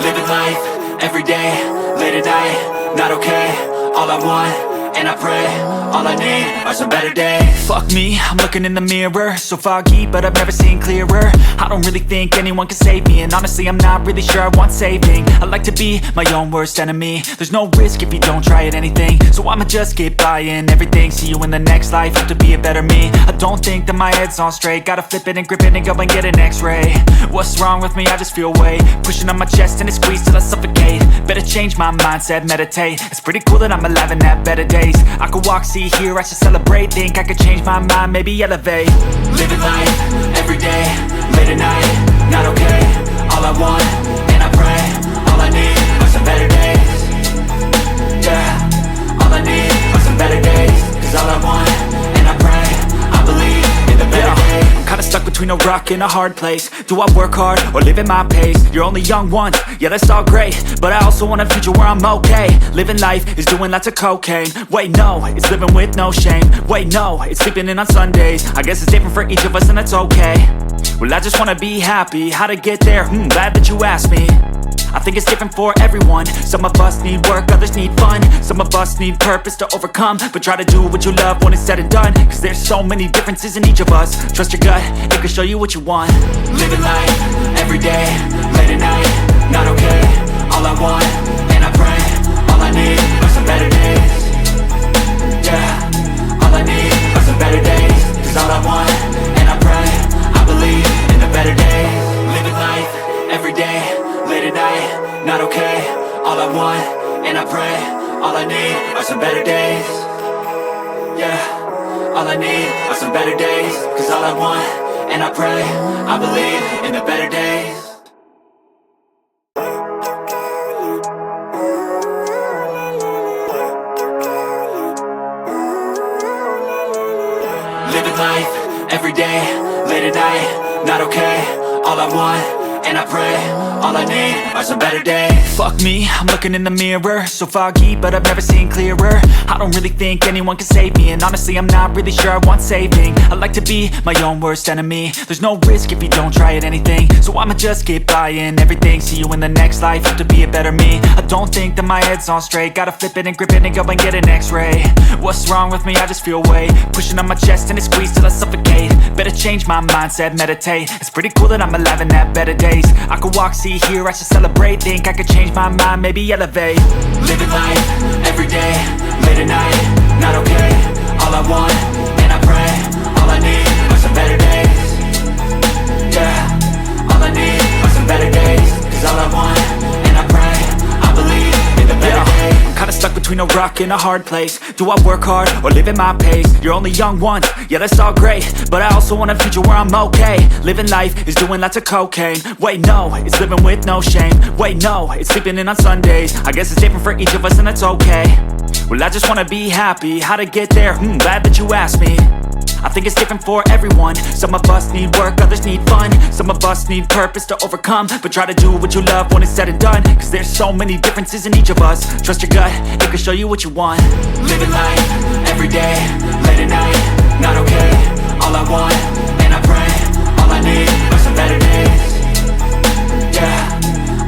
Living life, everyday, late at night, not okay. All I want, and I pray, all I need are some better days. Fuck me, I'm looking in the mirror, so foggy, but I've never seen clearer. I don't really think anyone can save me, and honestly I'm not really sure I want saving. I like to be my own worst enemy. There's no risk if you don't try at anything, so I'ma just get buying everything. See you in the next life, have to be a better me. I don't think that my head's on straight, gotta flip it and grip it and go and get an x-ray. What's wrong with me? I just feel weight pushing on my chest and it squeezes till I suffocate. Better change my mindset, meditate. It's pretty cool that I'm alive and have better days. I could walk, see, hear, I should celebrate. Think I could change my mind, maybe elevate. Living life, everyday, late at night, not okay. All I want, and I pray, all I need are some better days. Yeah, all I need are some better days. Cause all I want, and I pray, I believe in the better days. I'm kinda stuck between a rock and a hard place. Do I work hard or live at my pace? You're only young once, yeah that's all great, but I also want a future where I'm okay. Living life is doing lots of cocaine. Wait no, it's living with no shame. Wait no, it's sleeping in on Sundays. I guess it's different for each of us and that's okay. Well I just wanna be happy, how to get there? Glad that you asked me. I think it's different for everyone. Some of us need work, others need fun. Some of us need purpose to overcome. But try to do what you love when it's said and done, cause there's so many differences in each of us. Trust your gut, it can show you what you want. Living life, everyday, late at night, not okay. All I want, and I pray, all I need are some better days. Yeah, all I need are some better days. Cause all I want, and I pray, I believe in the better days. Living life, everyday, late at night, not okay. All I want, and I pray, all I need are some better days. Yeah, all I need are some better days. Cause all I want, and I pray, I believe in the better days. Living life, everyday, late at night, not okay. All I want, and I pray, all I need are some better days. Fuck me, I'm looking in the mirror, so foggy, but I've never seen clearer. I don't really think anyone can save me, and honestly I'm not really sure I want saving. I like to be my own worst enemy. There's no risk if you don't try at anything, so I'ma just get buying everything. See you in the next life, have to be a better me. I don't think that my head's on straight, gotta flip it and grip it and go and get an x-ray. What's wrong with me? I just feel weight pushing on my chest and it squeezes till I suffocate. Better change my mindset, meditate. It's pretty cool that I'm alive and have better days. I could walk, see, hear, I should celebrate. Think I could change my mind, maybe elevate. Living life, everyday, late at night, not okay. All I want, and I pray, all I need are some better days. Yeah, all I need are some better days. Cause all I want, and I pray, I believe in the better days. I'm kinda stuck between a rock and a hard place. Do I work hard or live at my pace? You're only young once, yeah that's all great, but I also want a future where I'm okay. Living life is doing lots of cocaine. Wait no, it's living with no shame. Wait no, it's sleeping in on Sundays. I guess it's different for each of us and that's okay. Well I just wanna be happy, how to get there? Glad that you asked me. I think it's different for everyone. Some of us need work, others need fun. Some of us need purpose to overcome. But try to do what you love when it's said and done, cause there's so many differences in each of us. Trust your gut, it can show you what you want. Living life, everyday, late at night, not okay. All I want, and I pray, all I need are some better days. Yeah,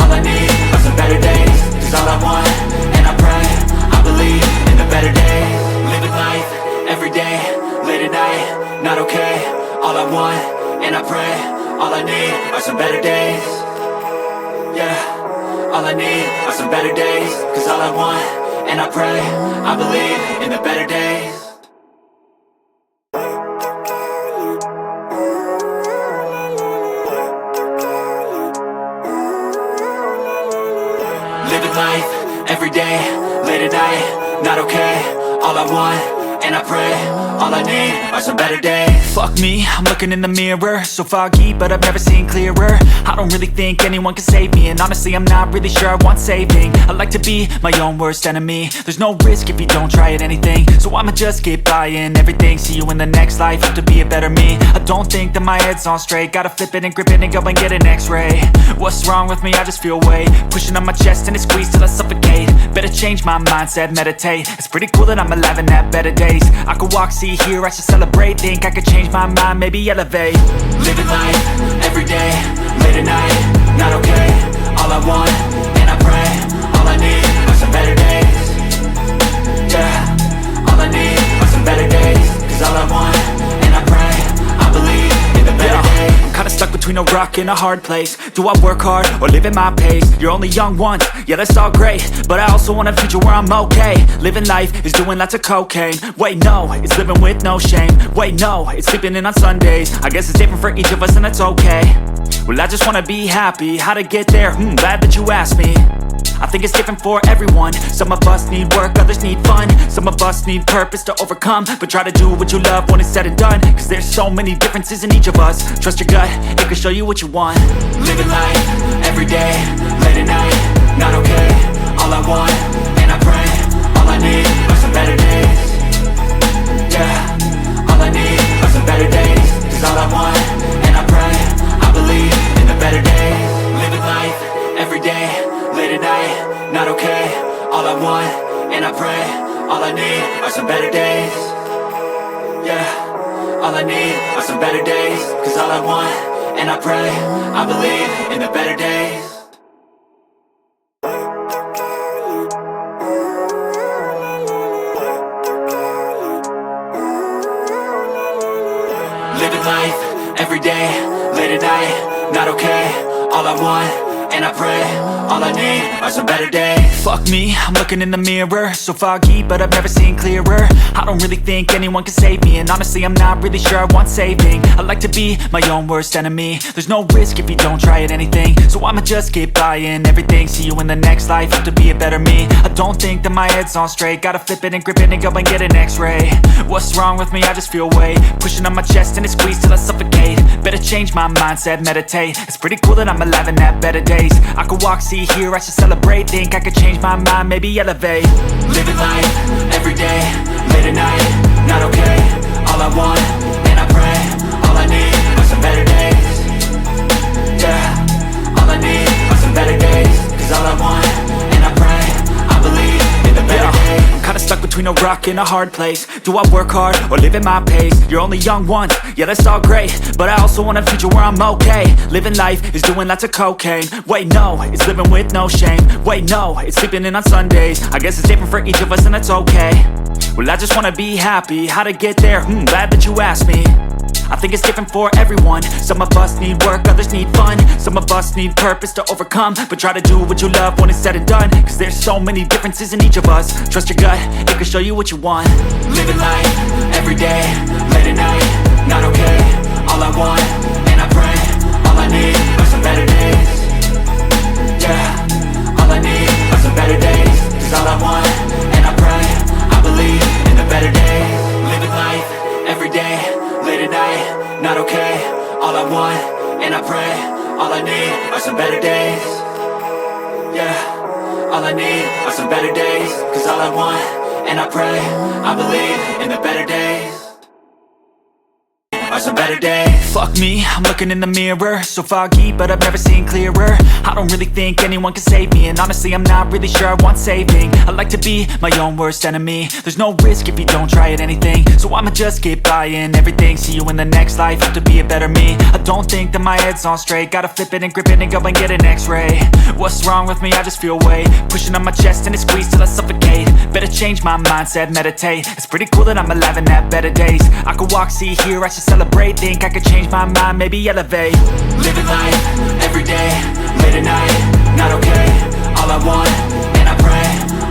all I need are some better days. Cause all I want, and I pray, I believe in the better days. Living life, everyday, late at night, not okay. All I want, and I pray, all I need are some better days. Yeah, all I need are some better days. Cause all I want, and I pray, I believe in the better days. Living life, everyday, late at night, not okay. All I want, and I pray, all I need are some better days. Fuck me, I'm looking in the mirror, so foggy, but I've never seen clearer. I don't really think anyone can save me, and honestly I'm not really sure I want saving. I like to be my own worst enemy. There's no risk if you don't try at anything, so I'ma just get buying everything. See you in the next life, have to be a better me. I don't think that my head's on straight, gotta flip it and grip it and go and get an x-ray. What's wrong with me? I just feel weight pushing on my chest and it squeezes till I suffocate. Better change my mindset, meditate. It's pretty cool that I'm alive and have better days. I could walk, see, hear, I should celebrate. Think I could change my mind, maybe elevate. Living life, everyday, late at night, not okay. All I want, a rock and a hard place. Do I work hard or live at my pace? You're only young once, yeah that's all great, but I also want a future where I'm okay. Living life is doing lots of cocaine. Wait no, it's living with no shame. Wait no, it's sleeping in on Sundays. I guess it's different for each of us and that's okay. Well I just wanna be happy, how to get there? Glad that you asked me. I think it's different for everyone. Some of us need work, others need fun. Some of us need purpose to overcome. But try to do what you love when it's said and done, cause there's so many differences in each of us. Trust your gut, it can show you what you want. Living life, everyday, late at night, not okay. All I want, and I pray, all I need are some better days. Yeah, all I need are some better days. Cause all I want, and I pray, I believe in the better days. Living life, everyday, late at night, not okay. All I want, and I pray, all I need are some better days. Yeah, all I need are some better days. Cause all I want, and I pray, I believe in the better days. Living life, everyday, late at night, not okay. All I want, and I pray, all I need are some better days. Fuck me, I'm looking in the mirror, so foggy, but I've never seen clearer. I don't really think anyone can save me, and honestly I'm not really sure I want saving. I like to be my own worst enemy. There's no risk if you don't try at anything, so I'ma just keep buying everything. See you in the next life, have to be a better me. I don't think that my head's on straight, gotta flip it and grip it and go and get an x-ray. What's wrong with me? I just feel weight pushing on my chest and it squeezes till I suffocate. Better change my mindset, meditate. It's pretty cool that I'm alive and have better days. I could walk, see, hear, I should celebrate. Think I could change my mind, maybe elevate. Living life, everyday, late at night, not okay. All I want, and I pray, all I need are some better days. Yeah, all I need are some better days. Cause all I want, and I pray, I believe in the better days. I'm kinda stuck between a rock and a hard place. Do I work hard or live at my pace? You're only young once, yeah that's all great, but I also want a future where I'm okay. Living life is doing lots of cocaine. Wait no, it's living with no shame. Wait no, it's sleeping in on Sundays. I guess it's different for each of us and that's okay. Well I just wanna be happy, how to get there? Glad that you asked me. I think it's different for everyone. Some of us need work, others need fun. Some of us need purpose to overcome. But try to do what you love when it's said and done, cause there's so many differences in each of us. Trust your gut, it can show you what you want. Living life, everyday, late at night, not okay. All I want, and I pray, all I need are some better days. Yeah, all I need are some better days. Cause all I want, and I pray, I believe in the better days. Living life, everyday, late at night, not okay. All I want, and I pray, all I need are some better days. Yeah, all I need are some better days. Cause all I want, and I pray, I believe in the better days. Are some better days. Fuck me, I'm looking in the mirror, so foggy, but I've never seen clearer. I don't really think anyone can save me, and honestly I'm not really sure I want saving. I like to be my own worst enemy. There's no risk if you don't try at anything, so I'ma just keep buying everything. See you in the next life, have to be a better me. I don't think that my head's on straight, gotta flip it and grip it and go and get an x-ray. What's wrong with me? I just feel weight pushing on my chest and it squeezes till I suffocate. Better change my mindset, meditate. It's pretty cool that I'm alive and have better days. I could walk, see, hear, I should celebrate. Think I could change my mind, maybe elevate. Living life, everyday, late at night, not okay. All I want, and I pray,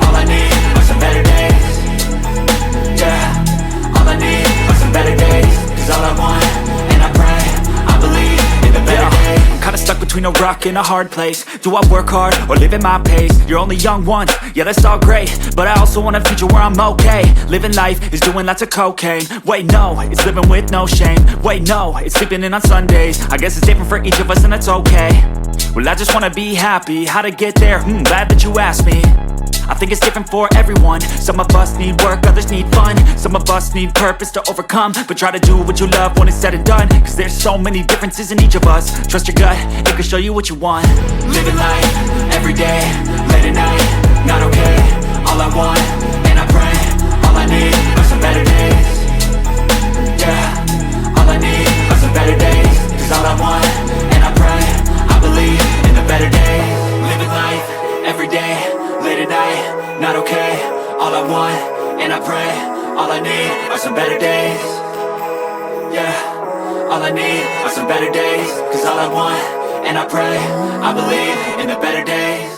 all I need are some better days. Yeah, all I need are some better days. Cause all I want, and I pray, I believe in the better days. I'm kinda stuck between a rock and a hard place. Do I work hard or live at my pace? You're only young once, yeah that's all great, but I also want a future where I'm okay. Living life is doing lots of cocaine. Wait no, it's living with no shame. Wait no, it's sleeping in on Sundays. I guess it's different for each of us and that's okay. Well I just wanna be happy, how to get there? Glad that you asked me. I think it's different for everyone. Some of us need work, others need fun. Some of us need purpose to overcome. But try to do what you love when it's said and done, cause there's so many differences in each of us. Trust your gut, it can show you what you want. Living life, everyday, late at night, not okay. All I want, and I pray, all I need are some better days. Yeah, all I need are some better days. Cause all I want, and I pray, I believe in the better days. Living life, everyday, late at night, not okay. All I want, and I pray, all I need are some better days. Yeah, all I need are some better days. Cause all I want, and I pray, I believe in the better days.